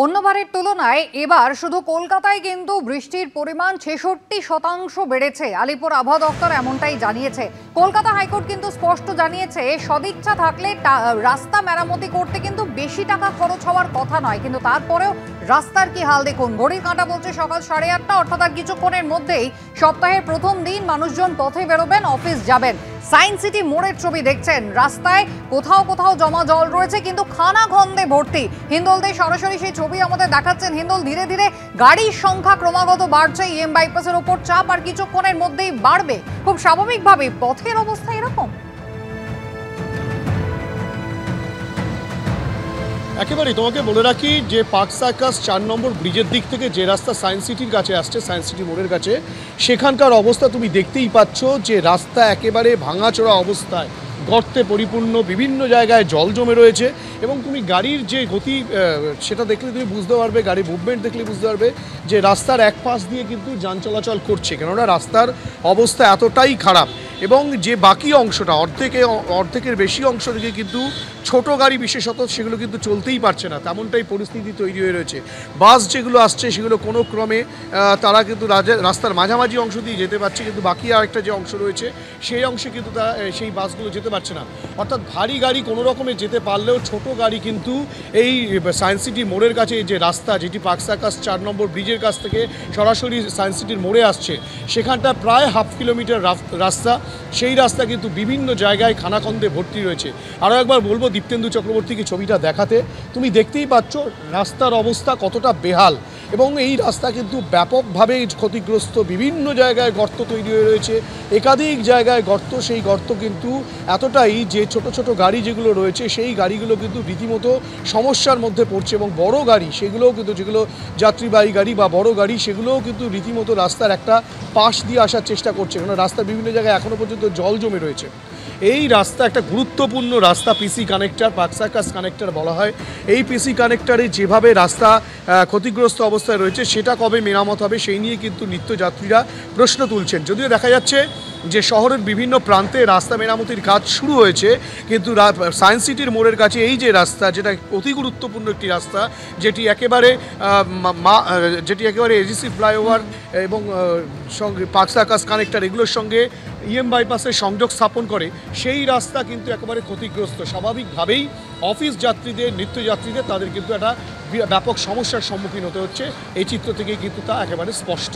অন্যবারের তুলনায় এবার শুধু কলকাতায় কিন্তু বৃষ্টির পরিমাণ ৬৬% বেড়েছে। আলিপুর আবহাওয়া দপ্তর এমনটাই জানিয়েছে। কলকাতা হাইকোর্ট কিন্তু স্পষ্ট জানিয়েছে, সদিচ্ছা থাকলে রাস্তা মেরামতি করতে কিন্তু বেশি টাকা খরচ হওয়ার কথা নয়, কিন্তু তারপরেও রাস্তার কি হাল দেখুন। ঘড়ির কাঁটা বলছে সকাল 8:30, অর্থাৎ আর কিছুক্ষণের মধ্যেই সপ্তাহের প্রথম দিন মানুষজন পথে বেরোবেন, অফিস যাবেন। সায়েন্স সিটি মোড়ের ছবি দেখছেন, রাস্তায় কোথাও কোথাও জমা জল রয়েছে, কিন্তু খানাখন্দে ভর্তি। হিন্দোলতে সরাসরি সেই ছবি আমাদের দেখাচ্ছেন। হিন্দোল ধীরে ধীরে গাড়ির সংখ্যা ক্রমাগত বাড়ছে, ইএম বাইপাসের ওপর চাপ আর কিছুক্ষণের মধ্যেই বাড়বে। খুব স্বাভাবিকভাবে পথের অবস্থা এরকম। একেবারেই তোমাকে বলে রাখি যে পার্ক সার্কাস 4 নম্বর ব্রিজের দিক থেকে যে রাস্তা সায়েন্স সিটির কাছে আসছে, সায়েন্স সিটি মোড়ের কাছে, সেখানকার অবস্থা তুমি দেখতেই পাচ্ছ যে রাস্তা একেবারে ভাঙাচোরা অবস্থায়, গর্তে পরিপূর্ণ, বিভিন্ন জায়গায় জল জমে রয়েছে। এবং তুমি গাড়ির যে গতি সেটা দেখলে তুমি বুঝতে পারবে, গাড়ির মুভমেন্ট দেখলে বুঝতে পারবে যে রাস্তার এক পাশ দিয়ে কিন্তু যান চলাচল করছে, কেননা রাস্তার অবস্থা এতটাই খারাপ। এবং যে বাকি অংশটা অর্ধেকের বেশি অংশ থেকে কিন্তু ছোট গাড়ি বিশেষত সেগুলো কিন্তু চলতেই পারছে না, তেমনটাই পরিস্থিতি তৈরি হয়ে রয়েছে। বাস যেগুলো আসছে সেগুলো কোনো ক্রমে তারা কিন্তু রাস্তার মাঝামাঝি অংশ দিয়ে যেতে পারছে, কিন্তু বাকি আরেকটা যে অংশ রয়েছে সেই অংশে কিন্তু সেই বাসগুলো যেতে পারছে না। অর্থাৎ ভারী গাড়ি কোনো রকমে যেতে পারলেও ছোট গাড়ি কিন্তু এই সায়েন্স সিটি মোড়ের কাছে যে রাস্তা, যেটি পার্ক সার্কাস 4 নম্বর ব্রিজের কাছ থেকে সরাসরি সায়েন্স সিটির মোড়ে আসছে, সেখানটা প্রায় হাফ কিলোমিটার রাস্তা। সেই রাস্তা কিন্তু বিভিন্ন জায়গায় খানাখন্দে ভর্তি রয়েছে। আরও একবার বলবো দীপ্তেন্দু চক্রবর্তীকে ছবিটা দেখাতে, তুমি দেখতেই পাচ্ছ রাস্তার অবস্থা কতটা বেহাল। এবং এই রাস্তা কিন্তু ব্যাপকভাবে ক্ষতিগ্রস্ত, বিভিন্ন জায়গায় গর্ত তৈরি হয়ে রয়েছে, একাধিক জায়গায় গর্ত। সেই গর্ত কিন্তু এতটাই যে ছোট ছোট গাড়ি যেগুলো রয়েছে সেই গাড়িগুলো কিন্তু রীতিমতো সমস্যার মধ্যে পড়ছে। এবং বড় গাড়ি সেগুলোও কিন্তু, যেগুলো যাত্রীবাহী গাড়ি বা বড় গাড়ি, সেগুলোও কিন্তু রীতিমতো রাস্তার একটা পাশ দিয়ে আসার চেষ্টা করছে, কারণ রাস্তার বিভিন্ন জায়গায় এখনও পর্যন্ত জল জমে রয়েছে। এই রাস্তা একটা গুরুত্বপূর্ণ রাস্তা, পিসি কানেক্টর, পার্ক সার্কাস কানেক্টর বলা হয়। এই পিসি কানেক্টরে যেভাবে রাস্তা ক্ষতিগ্রস্ত অবস্থায় রয়েছে, সেটা কবে মেরামত হবে সেই নিয়ে কিন্তু নিত্যযাত্রীরা প্রশ্ন তুলছেন। যদিও দেখা যাচ্ছে যে শহরের বিভিন্ন প্রান্তে রাস্তা মেরামতির কাজ শুরু হয়েছে, কিন্তু সায়েন্স সিটির মোড়ের কাছে এই যে রাস্তা, যেটা অতি গুরুত্বপূর্ণ একটি রাস্তা, যেটি একেবারে এজিসি ফ্লাইওভার এবং সঙ্গে পার্ক সার্কাস কানেক্টর এগুলোর সঙ্গে ইএম বাইপাসের সংযোগ স্থাপন করে, সেই রাস্তা কিন্তু একেবারে ক্ষতিগ্রস্ত। স্বাভাবিকভাবেই অফিস যাত্রীদের, নিত্যযাত্রীদের তাদের কিন্তু একটা ব্যাপক সমস্যার সম্মুখীন হতে হচ্ছে। এই চিত্র থেকে কিন্তু তা একেবারে স্পষ্ট।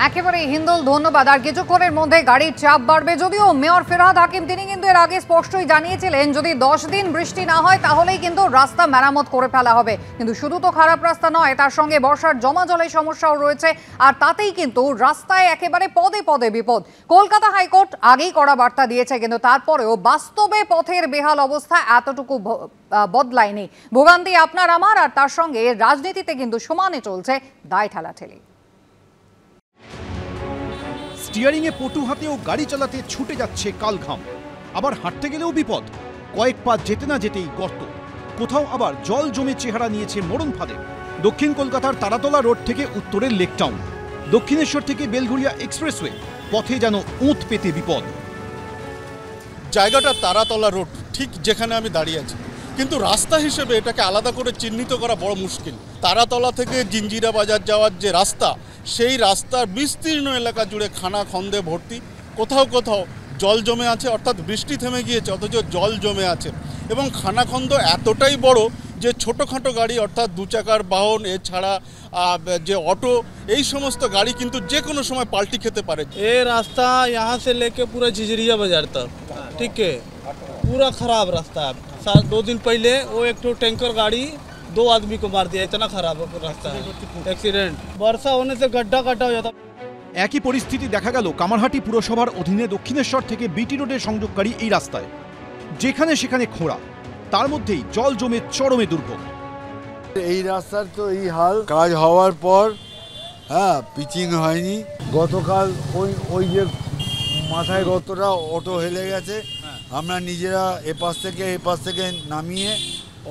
একেবারে হিন্দোল, ধন্যবাদ। আর কিছুক্ষণের মধ্যে গাড়ির চাপ বাড়বে। যদিও মেয়র ফেরহাদ হাকিম তিনি কিন্তু এর আগে স্পষ্টই জানিয়েছিলেন, যদি 10 দিন বৃষ্টি না হয় তাহলেই কিন্তু রাস্তা মেরামত করে ফেলা হবে। কিন্তু শুধু তো খারাপ রাস্তা নয়, তার সঙ্গে বর্ষার জমা জলের সমস্যাও রয়েছে, আর তাতেই কিন্তু রাস্তায় একেবারে পদে পদে বিপদ। কলকাতা হাইকোর্ট আগেই কড়া বার্তা দিয়েছে, কিন্তু তারপরেও বাস্তবে পথের বেহাল অবস্থা এতটুকু বদলায়নি। ভোগান্তি আপনার আমার, আর তার সঙ্গে রাজনীতিতে কিন্তু সমানে চলছে দায় ঠেলাঠেলি। স্টিয়ারিংয়ে পটু হাতেও গাড়ি চালাতে ছুটে যাচ্ছে কালঘাম, আবার হাঁটতে গেলেও বিপদ। কয়েক পা যেতে না যেতেই গর্ত, কোথাও আবার জল জমে চেহারা নিয়েছে মরণ ফাঁদে। দক্ষিণ কলকাতার তারাতলা রোড থেকে উত্তরের লেক টাউন, দক্ষিণেশ্বর থেকে বেলঘরিয়া এক্সপ্রেসওয়ে, পথে যেন ওঁত পেতে বিপদ। জায়গাটা তারাতলা রোড, ঠিক যেখানে আমি দাঁড়িয়ে আছি, কিন্তু রাস্তা হিসেবে এটাকে আলাদা করে চিহ্নিত করা বড় মুশকিল। তারাতলা থেকে জিঞ্জিরা বাজার যাওয়ার যে রাস্তা, সেই রাস্তার বিস্তীর্ণ এলাকা জুড়ে খানাখন্দে ভর্তি। কোথাও কোথাও জল জমে আছে, অর্থাৎ বৃষ্টি থেমে গিয়েছে অথচ জল জমে আছে। এবং খানাখন্দ এতটাই বড় যে ছোটোখাটো গাড়ি, অর্থাৎ 2 চাকার বাহন, এছাড়া যে অটো, এই সমস্ত গাড়ি কিন্তু যে কোনো সময় পাল্টি খেতে পারে। ये रास्ता यहाँ से लेके पूरा झिझरिया बाजार तक, ठीक है, पूरा खराब रास्ता है। 2 दिन पहले वो एक तो टैंकर गाड़ी 2 आदमी को मार दिया, इतना खराब रास्ता है, एक्सीडेंट। वर्षा होने से गड्ढा गड्ढा हो जाता। একই পরিস্থিতি দেখা গেল কামারহাটি পুরসভার অধীনে দক্ষিণেশ্বর থেকে বিটি রোডের সংযোগকারী এই রাস্তায়, যেখানে সেখানে খোঁড়া, তার মধ্যেই জল জমে চরমে দুর্ভোগ। এই রাস্তার তো এই হাল, কাজ হওয়ার পর পিচিং হয়নি। গতকাল ওই যে মাথায় গতটা অটো হেলে গেছে, আমরা নিজেরা এপাশ থেকে নামিয়ে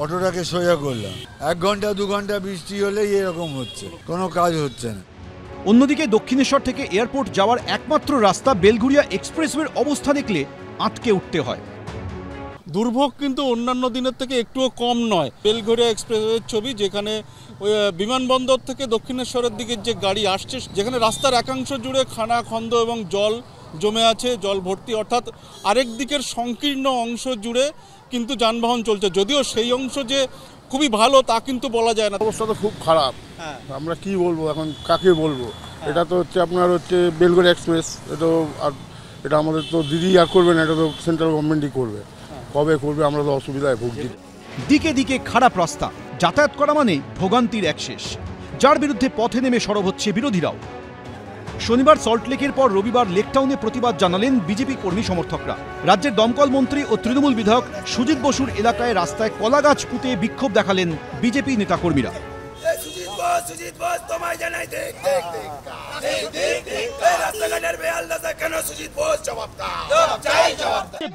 অটোটাকে সোজা করলাম। 1 ঘন্টা 2 ঘন্টা বৃষ্টি হলেই এরকম হচ্ছে, কোনো কাজ হচ্ছে না। অন্যদিকে দক্ষিণেশ্বর থেকে এয়ারপোর্ট যাওয়ার একমাত্র রাস্তা বেলঘরিয়া এক্সপ্রেসওয়ের অবস্থা দেখলে আটকে উঠতে হয়। দুর্ভোগ কিন্তু অন্যান্য দিনের থেকে একটুও কম নয়। বেলঘড়িয়া এক্সপ্রেসওয়ের ছবি, যেখানে ওই বিমানবন্দর থেকে দক্ষিণেশ্বরের দিকে যে গাড়ি আসছে, যেখানে রাস্তার একাংশ জুড়ে খানা খন্দ এবং জল জমে আছে, জল ভর্তি, অর্থাৎ আরেক দিকের সংকীর্ণ অংশ জুড়ে কিন্তু যানবাহন চলছে। যদিও সেই অংশ যে খুবই ভালো তা কিন্তু বলা যায় না। অবস্থা তো খুব খারাপ। আমরা কি বলবো এখন, কাকে বলবো? এটা তো হচ্ছে আপনার হচ্ছে বেলঘড়িয়া এক্সপ্রেস, এটা আমাদের তো দিদি আর করবে না, এটা তো সেন্ট্রাল গভর্নমেন্টই করবে। কবে করবে, আমরা তো অসুবিধায় ভুগছি। দিকে দিকে খারাপ রাস্তা, যাতায়াত করা মানে ভোগান্তির এক শেষ, যার বিরুদ্ধে পথে নেমে সরব হচ্ছে বিরোধীরাও। শনিবার সল্টলেকের পর রবিবার লেকটাউনে প্রতিবাদ জানালেন বিজেপি কর্মী সমর্থকরা। রাজ্যের দমকল মন্ত্রী ও তৃণমূল বিধায়ক সুজিত বসুর এলাকায় রাস্তায় কলা গাছ পুঁতে বিক্ষোভ দেখালেন বিজেপি নেতাকর্মীরা।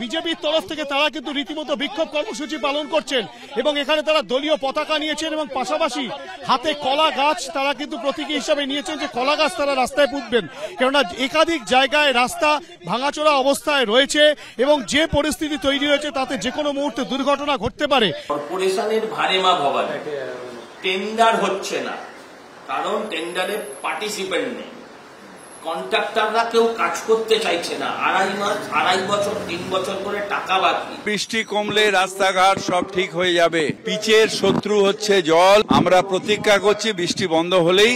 বিজেপির তরফ থেকে তারা কিন্তু রীতিমতো বিক্ষোভ কর্মসূচি পালন করছেন এবং এখানে তারা দলীয় পতাকা নিয়েছেন এবং পাশাপাশি হাতে কলা গাছ তারা কিন্তু প্রতীকী হিসাবে নিয়েছেন যে কলা গাছ তারা রাস্তায় পুঁতবেন। কেননা একাধিক জায়গায় রাস্তা ভাঙাচোরা অবস্থায় রয়েছে এবং যে পরিস্থিতি তৈরি হয়েছে তাতে যে কোনো মুহূর্তে দুর্ঘটনা ঘটতে পারে। কর্পোরেশনের ভারেমা ভবানী টেন্ডার হচ্ছে না, কারণ টেন্ডারে পার্টিসিপেন্ট নেই, কন্ট্রাক্টররা কেউ কাজ করতে চাইছে না, আড়াই বছর 3 বছর করে টাকা বাকি। বৃষ্টি কমলে রাস্তাঘাট সব ঠিক হয়ে যাবে। পিচের শত্রু হচ্ছে জল। আমরা প্রতীক্ষা করছি বৃষ্টি বন্ধ হলেই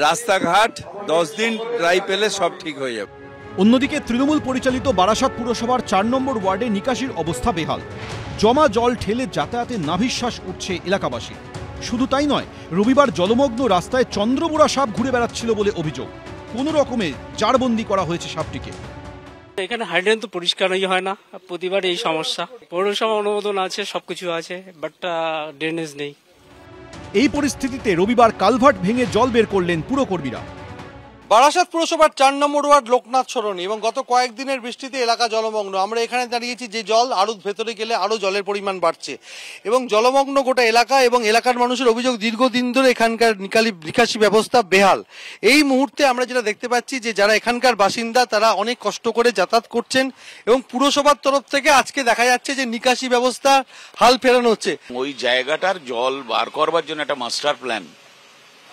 রাস্তাঘাট 10 দিন ড্রাই পেলে সব ঠিক হয়ে যাবে। অন্যদিকে তৃণমূল পরিচালিত বারাসাত পুরসভার 4 নম্বর ওয়ার্ডে নিকাশির অবস্থা বেহাল। জমা জল ঠেলে যাতায়াতে নাভিশ্বাস উঠছে এলাকাবাসী। শুধু তাই নয়, রবিবার জলমগ্ন রাস্তায় চন্দ্রবোড়া সাপ ঘুরে বেড়াচ্ছিল বলে অভিযোগ। কোনো রকমে জারবন্দি করা হয়েছে সাপটিকে। এখানে হাইড্রেন তো পরিষ্কারই হয় না, প্রতিবার এই সমস্যা। পৌরসভা অনুমোদন আছে, সবকিছু আছে, বাট ড্রেনেজ নেই। এই পরিস্থিতিতে রবিবার কালভার্ট ভেঙে জল বের করলেন পুরকর্মীরা। বারাসাত পুরসভার 4 নম্বর ওয়ার্ড লোকনাথ সরণি এবং গত কয়েকদিনের বৃষ্টিতে এলাকা জলমগ্ন। আমরা এখানে দাঁড়িয়েছি, যে জল আরো ভেতরে গেলে আরো জলের পরিমাণ বাড়ছে এবং জলমগ্ন গোটা এলাকা এবং এলাকার মানুষের অভিযোগ দীর্ঘদিন ধরে এখানকার নিকাশি ব্যবস্থা বেহাল। এই মুহূর্তে আমরা যেটা দেখতে পাচ্ছি যে যারা এখানকার বাসিন্দা তারা অনেক কষ্ট করে যাতায়াত করছেন এবং পুরসভার তরফ থেকে আজকে দেখা যাচ্ছে যে নিকাশি ব্যবস্থা হাল ফেরানো হচ্ছে। ওই জায়গাটার জল বার করবার জন্য একটা মাস্টার প্ল্যান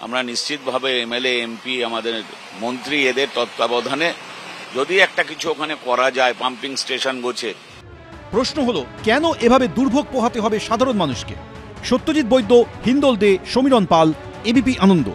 আমরা নিশ্চিতভাবে এমএলএ এমপি আমাদের মন্ত্রী এদের তত্ত্বাবধানে যদি একটা কিছু ওখানে করা যায়, পাম্পিং স্টেশন গোছে। প্রশ্ন হলো, কেন এভাবে দুর্ভোগ পোহাতে হবে সাধারণ মানুষকে? সত্যজিৎ বৈদ্য, হিন্দল দে, সমীরণ পাল, এবিপি আনন্দ।